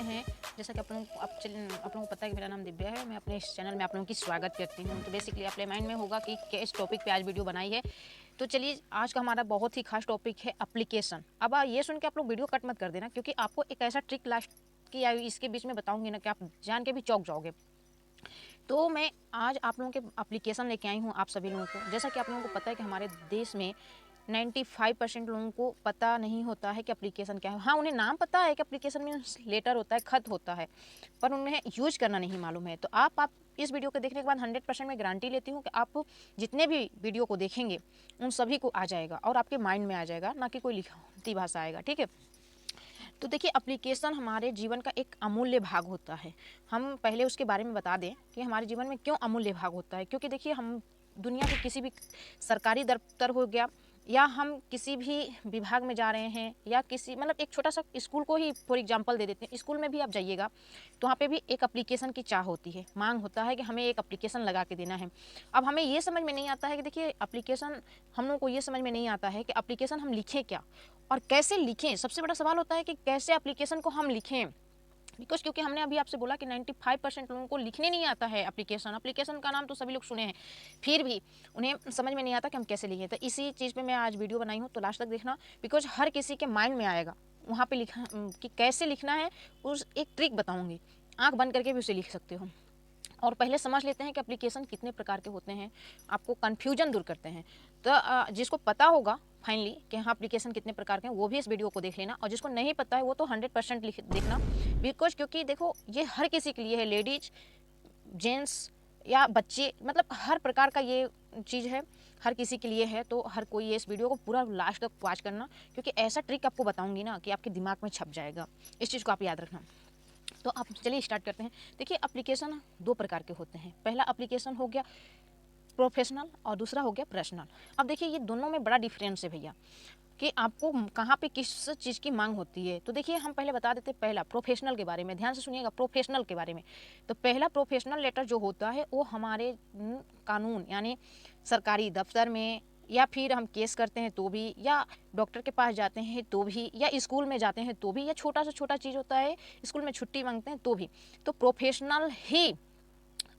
हैं। जैसा कि आप लोगों को पता है कि मेरा नाम दिव्या है। मैं अपने इस चैनल में आप लोगों की स्वागत करती हूँ। तो बेसिकली आपके माइंड में होगा कि किस टॉपिक पे आज वीडियो बनाई है। तो चलिए, आज का हमारा बहुत ही खास टॉपिक है एप्लीकेशन। अब ये सुन के आप लोग वीडियो कट मत कर देना, क्योंकि आपको एक ऐसा ट्रिक लास्ट की इसके बीच में बताऊंगी ना कि आप जान के भी चौंक जाओगे। तो मैं आज आप लोगों के एप्लीकेशन लेके आई हूँ आप सभी लोगों को। जैसा कि आप लोगों को पता है कि हमारे देश में 95% लोगों को पता नहीं होता है कि एप्लीकेशन क्या है। हाँ, उन्हें नाम पता है कि एप्लीकेशन में लेटर होता है, खत होता है, पर उन्हें यूज करना नहीं मालूम है। तो आप इस वीडियो को देखने के बाद 100% मैं गारंटी लेती हूँ कि आप जितने भी वीडियो को देखेंगे उन सभी को आ जाएगा और आपके माइंड में आ जाएगा, ना कि कोई लिखती भाषा आएगा। ठीक है। तो देखिए, एप्लीकेशन हमारे जीवन का एक अमूल्य भाग होता है। हम पहले उसके बारे में बता दें कि हमारे जीवन में क्यों अमूल्य भाग होता है। क्योंकि देखिए, हम दुनिया के किसी भी सरकारी दफ्तर हो गया, या हम किसी भी विभाग में जा रहे हैं, या किसी मतलब एक छोटा सा स्कूल को ही फॉर एग्जांपल दे देते हैं। स्कूल में भी आप जाइएगा तो वहाँ पे भी एक एप्लीकेशन की चाह होती है, मांग होता है कि हमें एक एप्लीकेशन लगा के देना है। अब हमें ये समझ में नहीं आता है कि देखिए, एप्लीकेशन हम लोग को ये समझ में नहीं आता है कि एप्लीकेशन हम लिखें क्या और कैसे लिखें। सबसे बड़ा सवाल होता है कि कैसे एप्लीकेशन को हम लिखें। क्योंकि हमने अभी आपसे बोला कि 95% लोगों को लिखने नहीं आता है एप्लीकेशन का नाम तो सभी लोग सुने हैं, फिर भी उन्हें समझ में नहीं आता कि हम कैसे लिखें। तो इसी चीज़ पे मैं आज वीडियो बनाई हूँ, तो लास्ट तक देखना, बिकॉज हर किसी के माइंड में आएगा वहाँ पे लिखा कि कैसे लिखना है। उस एक ट्रिक बताऊँगी, आँख बंद करके भी उसे लिख सकते हो। और पहले समझ लेते हैं कि एप्लीकेशन कितने प्रकार के होते हैं, आपको कन्फ्यूजन दूर करते हैं। तो जिसको पता होगा फाइनली कि हाँ एप्लीकेशन कितने प्रकार के हैं, वो भी इस वीडियो को देख लेना, और जिसको नहीं पता है वो तो 100% देखना। बिकॉज क्योंकि देखो, ये हर किसी के लिए है, लेडीज, जेंट्स या बच्चे, मतलब हर प्रकार का ये चीज़ है, हर किसी के लिए है। तो हर कोई ये इस वीडियो को पूरा लास्ट तक वॉच करना, क्योंकि ऐसा ट्रिक आपको बताऊंगी ना कि आपके दिमाग में छप जाएगा। इस चीज़ को आप याद रखना। तो आप चलिए स्टार्ट करते हैं। देखिए, एप्लीकेशन दो प्रकार के होते हैं। पहला एप्लीकेशन हो गया प्रोफेशनल और दूसरा हो गया पर्सनल। अब देखिए, ये दोनों में बड़ा डिफरेंस है भैया, कि आपको कहाँ पे किस चीज़ की मांग होती है। तो देखिए, हम पहले बता देते हैं पहला प्रोफेशनल के बारे में। ध्यान से सुनिएगा प्रोफेशनल के बारे में। तो पहला प्रोफेशनल लेटर जो होता है वो हमारे कानून यानी सरकारी दफ्तर में, या फिर हम केस करते हैं तो भी, या डॉक्टर के पास जाते हैं तो भी, या स्कूल में जाते हैं तो भी, या छोटा से छोटा चीज़ होता है स्कूल में छुट्टी मांगते हैं तो भी, तो प्रोफेशनल ही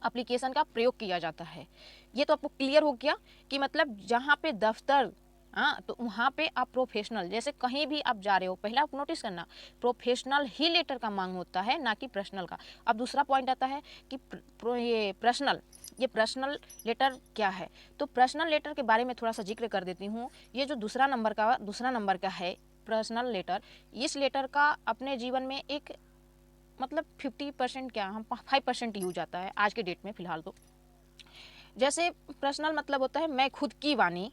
एप्लीकेशन का प्रयोग किया जाता है। ये तो आपको क्लियर हो गया कि मतलब जहाँ पे दफ्तर, हाँ, तो वहाँ पे आप प्रोफेशनल, जैसे कहीं भी आप जा रहे हो, पहला आप नोटिस करना, प्रोफेशनल ही लेटर का मांग होता है, ना कि पर्सनल का। अब दूसरा पॉइंट आता है कि ये पर्सनल लेटर क्या है। तो पर्सनल लेटर के बारे में थोड़ा सा जिक्र कर देती हूँ। ये जो दूसरा नंबर का है पर्सनल लेटर, इस लेटर का अपने जीवन में एक मतलब 50% क्या, हम 5% यूज आता है आज के डेट में फ़िलहाल। तो जैसे पर्सनल मतलब होता है मैं खुद की वाणी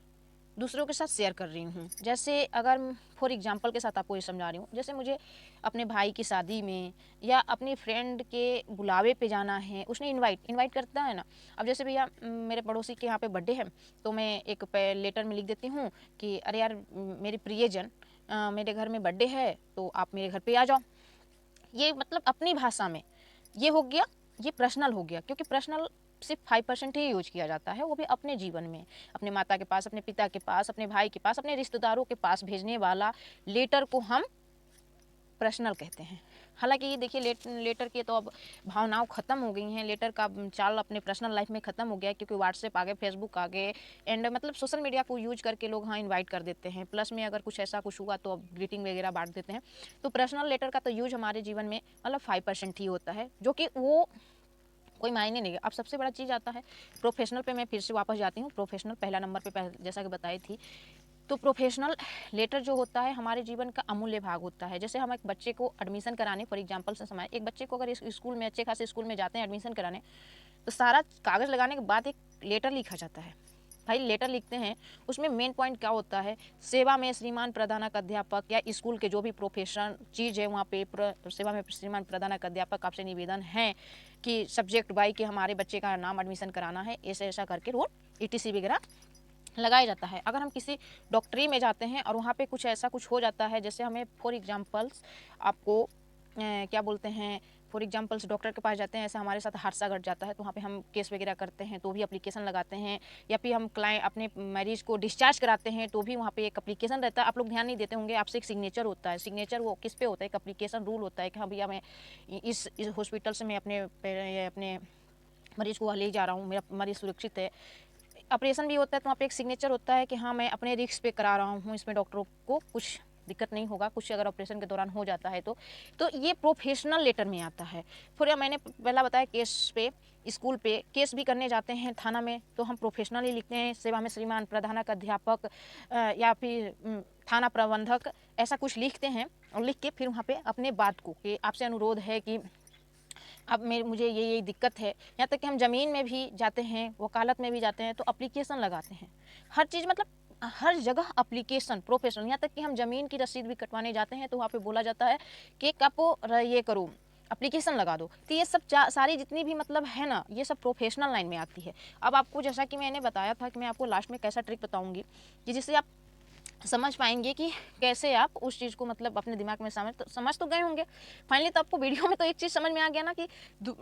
दूसरों के साथ शेयर कर रही हूँ। जैसे अगर फॉर एग्जांपल के साथ आपको ये समझा रही हूँ, जैसे मुझे अपने भाई की शादी में या अपनी फ्रेंड के बुलावे पे जाना है, उसने इनवाइट करता है ना। अब जैसे भैया मेरे पड़ोसी के यहाँ पे बर्थडे है, तो मैं एक लेटर में लिख देती हूँ कि अरे यार मेरी प्रियजन, मेरे घर में बर्थडे है तो आप मेरे घर पे आ जाओ। ये मतलब अपनी भाषा में ये हो गया, ये पर्सनल हो गया। क्योंकि पर्सनल सिर्फ 5% ही यूज किया जाता है, वो भी अपने जीवन में, अपने माता के पास, अपने पिता के पास, अपने भाई के पास, अपने रिश्तेदारों के पास भेजने वाला लेटर को हम पर्सनल कहते हैं। हालांकि ये देखिए, लेटर की तो अब भावनाओं ख़त्म हो गई हैं, लेटर का चाल अपने पर्सनल लाइफ में ख़त्म हो गया है, क्योंकि व्हाट्सएप आ गए, फेसबुक आ गए, एंड मतलब सोशल मीडिया को यूज करके लोग हाँ इनवाइट कर देते हैं। प्लस में अगर कुछ ऐसा कुछ हुआ तो अब ग्रीटिंग वगैरह बांट देते हैं। तो पर्सनल लेटर का तो यूज हमारे जीवन में मतलब 5% ही होता है, जो कि वो कोई मायने नहीं है। अब सबसे बड़ा चीज़ आता है प्रोफेशनल पे। मैं फिर से वापस जाती हूँ, प्रोफेशनल पहला नंबर पे जैसा कि बताई थी। तो प्रोफेशनल लेटर जो होता है हमारे जीवन का अमूल्य भाग होता है। जैसे हम एक बच्चे को एडमिशन कराने, फॉर एग्जांपल से समय, एक बच्चे को अगर इस स्कूल में, अच्छे खासे स्कूल में जाते हैं एडमिशन कराने, तो सारा कागज़ लगाने के बाद एक लेटर लिखा जाता है। भाई लेटर लिखते हैं, उसमें मेन पॉइंट क्या होता है, सेवा में श्रीमान प्रधानक अध्यापक, या स्कूल के जो भी प्रोफेशन चीज़ है वहाँ पे सेवा में श्रीमान प्रधानक अध्यापक आपसे निवेदन है कि सब्जेक्ट वाई के हमारे बच्चे का नाम एडमिशन कराना है, ऐसा ऐसा करके रोल ETC वगैरह लगाया जाता है। अगर हम किसी डॉक्टरी में जाते हैं और वहाँ पे कुछ ऐसा कुछ हो जाता है, जैसे हमें फॉर एग्जांपल्स आपको क्या बोलते हैं, फॉर एग्जांपल्स डॉक्टर के पास जाते हैं, ऐसा हमारे साथ हादसा घट जाता है तो वहाँ पे हम केस वगैरह करते हैं तो भी एप्लीकेशन लगाते हैं, या फिर हम क्लाइंट अपने मरीज को डिस्चार्ज कराते हैं तो भी वहाँ पे एक एप्लीकेशन रहता है। आप लोग ध्यान नहीं देते होंगे, आपसे एक सिग्नेचर होता है। सिग्नेचर वो किस पे होता है, एक एप्लीकेशन रूल होता है कि हाँ भैया मैं इस हॉस्पिटल से मैं अपने मरीज को ले जा रहा हूँ, मेरा मरीज सुरक्षित है। ऑपरेशन भी होता है तो वहाँ पे एक सिग्नेचर होता है कि हाँ मैं अपने रिस्क पे करा रहा हूँ, इसमें डॉक्टरों को कुछ दिक्कत नहीं होगा, कुछ अगर ऑपरेशन के दौरान हो जाता है तो ये प्रोफेशनल लेटर में आता है। फिर मैंने पहला बताया केस पे, स्कूल पे केस भी करने जाते हैं थाना में तो हम प्रोफेशनल ही लिखते हैं, सेवा में श्रीमान प्रधानक अध्यापक या फिर थाना प्रबंधक, ऐसा कुछ लिखते हैं। और लिख के फिर वहाँ पे अपने बात को कि आपसे अनुरोध है कि अब मुझे ये दिक्कत है। यहाँ तक कि हम ज़मीन में भी जाते हैं, वकालत में भी जाते हैं तो एप्लीकेशन लगाते हैं। हर चीज़ मतलब हर जगह एप्लीकेशन प्रोफेशनल। यहाँ तक कि हम ज़मीन की रसीद भी कटवाने जाते हैं तो वहाँ पे बोला जाता है कि आप ये करो, एप्लीकेशन लगा दो। तो ये सब सारी जितनी भी मतलब है ना, ये सब प्रोफेशनल लाइन में आती है। अब आपको जैसा कि मैंने बताया था कि मैं आपको लास्ट में कैसा ट्रिक बताऊंगी कि जिससे आप समझ पाएंगे कि कैसे आप उस चीज़ को मतलब अपने दिमाग में समझ तो गए होंगे फाइनली। तो आपको वीडियो में तो एक चीज़ समझ में आ गया ना कि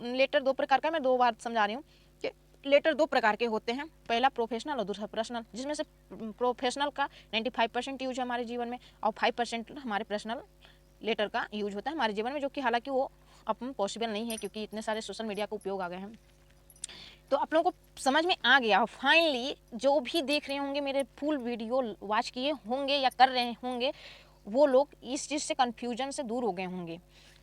लेटर दो प्रकार का, मैं 2 बार समझा रही हूँ कि लेटर 2 प्रकार के होते हैं, पहला प्रोफेशनल और दूसरा पर्सनल। जिसमें से प्रोफेशनल का 95% यूज है हमारे जीवन में और 5% हमारे पर्सनल लेटर का यूज होता है हमारे जीवन में, जो कि हालांकि वो अब पॉसिबल नहीं है क्योंकि इतने सारे सोशल मीडिया का उपयोग आ गए हैं। तो आप लोगों को समझ में आ गया फाइनली। जो भी देख रहे होंगे मेरे फुल वीडियो वॉच किए होंगे या कर रहे होंगे, वो लोग इस चीज़ से कन्फ्यूजन से दूर हो गए होंगे।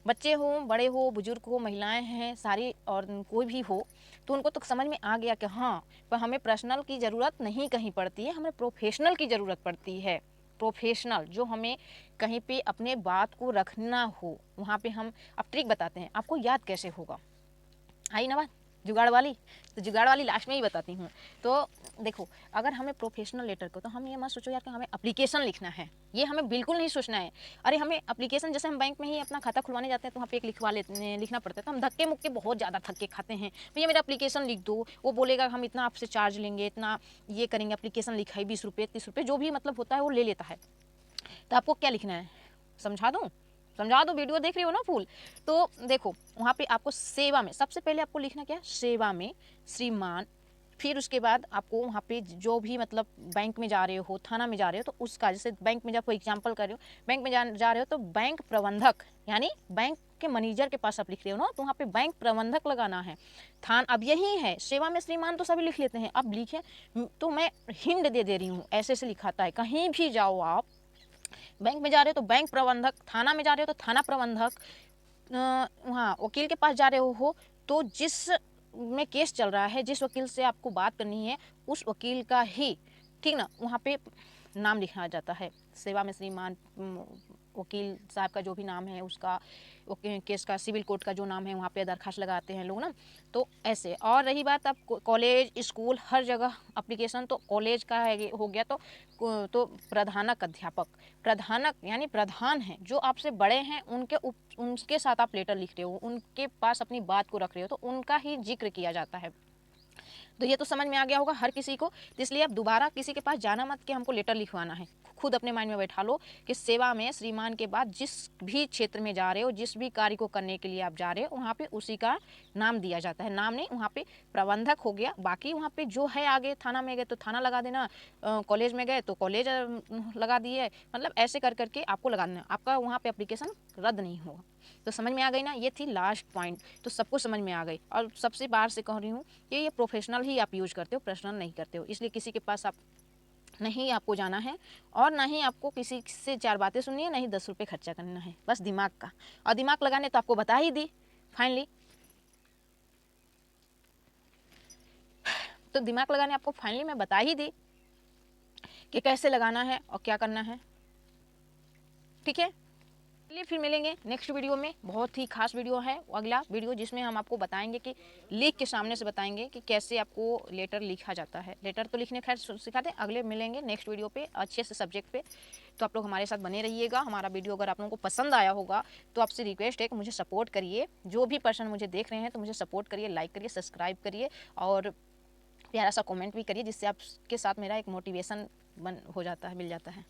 बच्चे हो, बड़े हो, बुजुर्ग हो, महिलाएं हैं सारी, और कोई भी हो, तो उनको तो समझ में आ गया कि हाँ पर हमें पर्सनल की ज़रूरत नहीं कहीं पड़ती है, हमें प्रोफेशनल की ज़रूरत पड़ती है। प्रोफेशनल जो हमें कहीं पे अपने बात को रखना हो वहाँ पे हम अब ट्रिक बताते हैं। आपको याद कैसे होगा, आई ना बात जुगाड़ वाली, तो जुगाड़ वाली लास्ट में ही बताती हूँ। तो देखो, अगर हमें प्रोफेशनल लेटर को, तो हम ये मत सोचो यार कि हमें एप्लीकेशन लिखना है, ये हमें बिल्कुल नहीं सोचना है। अरे हमें एप्लीकेशन, जैसे हम बैंक में ही अपना खाता खुलवाने जाते हैं तो वहाँ पे एक लिखना पड़ता है, तो हम धक्के मुक्के बहुत ज़्यादा थक्के खाते हैं, भैया मेरा एप्लीकेशन लिख दो, वो बोलेगा हम इतना आपसे चार्ज लेंगे, इतना ये करेंगे, एप्लीकेशन लिखाई 20 रुपये 30 रुपये जो भी मतलब होता है वो ले लेता है। तो आपको क्या लिखना है, समझा दूँ, समझा दो, वीडियो देख रही हो ना फुल। तो देखो वहाँ पे आपको सेवा में सबसे पहले आपको लिखना क्या है, सेवा में श्रीमान। फिर उसके बाद आपको वहाँ पे जो भी मतलब बैंक में जा रहे हो, थाना में जा रहे हो, तो उसका जैसे बैंक में जब फॉर एग्जाम्पल कर रहे हो, बैंक में जा रहे हो तो बैंक प्रबंधक यानी बैंक के मैनेजर के पास आप लिख रहे हो ना, तो वहाँ पे बैंक प्रबंधक लगाना है। थान अब यही है, सेवा में श्रीमान तो सभी लिख लेते हैं, अब लिखे तो मैं हिंट दे रही हूँ, ऐसे से लिखाता है। कहीं भी जाओ आप, बैंक में जा रहे हो तो बैंक प्रबंधक, थाना में जा रहे हो तो थाना प्रबंधक, वहाँ वकील के पास जा रहे हो तो जिस में केस चल रहा है, जिस वकील से आपको बात करनी है उस वकील का ही, ठीक ना, वहाँ पे नाम लिखा जाता है। सेवा में श्रीमान वकील साहब का जो भी नाम है उसका, केस का सिविल कोर्ट का जो नाम है वहाँ पे दरखास्त लगाते हैं लोग ना। तो ऐसे, और रही बात अब कॉलेज स्कूल हर जगह एप्लीकेशन, तो कॉलेज का है हो गया तो प्रधानक अध्यापक, प्रधानक यानी प्रधान हैं जो आपसे बड़े हैं, उनके साथ आप लेटर लिख रहे हो, उनके पास अपनी बात को रख रहे हो, तो उनका ही जिक्र किया जाता है। तो ये तो समझ में आ गया होगा हर किसी को। तो इसलिए अब दोबारा किसी के पास जाना मत कि हमको लेटर लिखवाना है, खुद अपने माइंड में बैठा लो कि सेवा में श्रीमान के बाद जिस भी क्षेत्र में जा रहे हो, जिस भी कार्य को करने के लिए आप जा रहे हो, वहाँ पे उसी का नाम दिया जाता है। नाम नहीं, वहाँ पे प्रबंधक हो गया, बाकी वहाँ पे जो है आगे, थाना में गए तो थाना लगा देना, कॉलेज में गए तो कॉलेज लगा दिए, मतलब ऐसे कर करके आपको लगा देना, आपका वहाँ पे एप्लीकेशन रद्द नहीं होगा। तो समझ में आ गई ना, ये थी लास्ट पॉइंट, तो सबको समझ में आ गई। और सबसे बाहर से कह रही हूँ कि ये प्रोफेशनल ही आप यूज करते हो, पर्सनल नहीं करते हो, इसलिए किसी के पास आप नहीं आपको जाना है और ना ही आपको किसी से 4 बातें सुननी है, नहीं 10 रुपये खर्चा करना है, बस दिमाग का। और दिमाग लगाने तो आपको बता ही दी फाइनली, तो दिमाग लगाने आपको फाइनली मैं बता ही दी कि कैसे लगाना है और क्या करना है, ठीक है। चलिए फिर मिलेंगे नेक्स्ट वीडियो में, बहुत ही खास वीडियो है अगला वीडियो, जिसमें हम आपको बताएंगे कि लिख के सामने से बताएंगे कि कैसे आपको लेटर लिखा जाता है। लेटर तो लिखने खैर सिखाते हैं, अगले मिलेंगे नेक्स्ट वीडियो पे अच्छे से सब्जेक्ट पे। तो आप लोग हमारे साथ बने रहिएगा। हमारा वीडियो अगर आप लोगों को पसंद आया होगा तो आपसे रिक्वेस्ट है कि मुझे सपोर्ट करिए, जो भी पर्सन मुझे देख रहे हैं तो मुझे सपोर्ट करिए, लाइक करिए, सब्सक्राइब करिए और प्यारा सा कमेंट भी करिए, जिससे आपके साथ मेरा एक मोटिवेशन हो जाता है, मिल जाता है।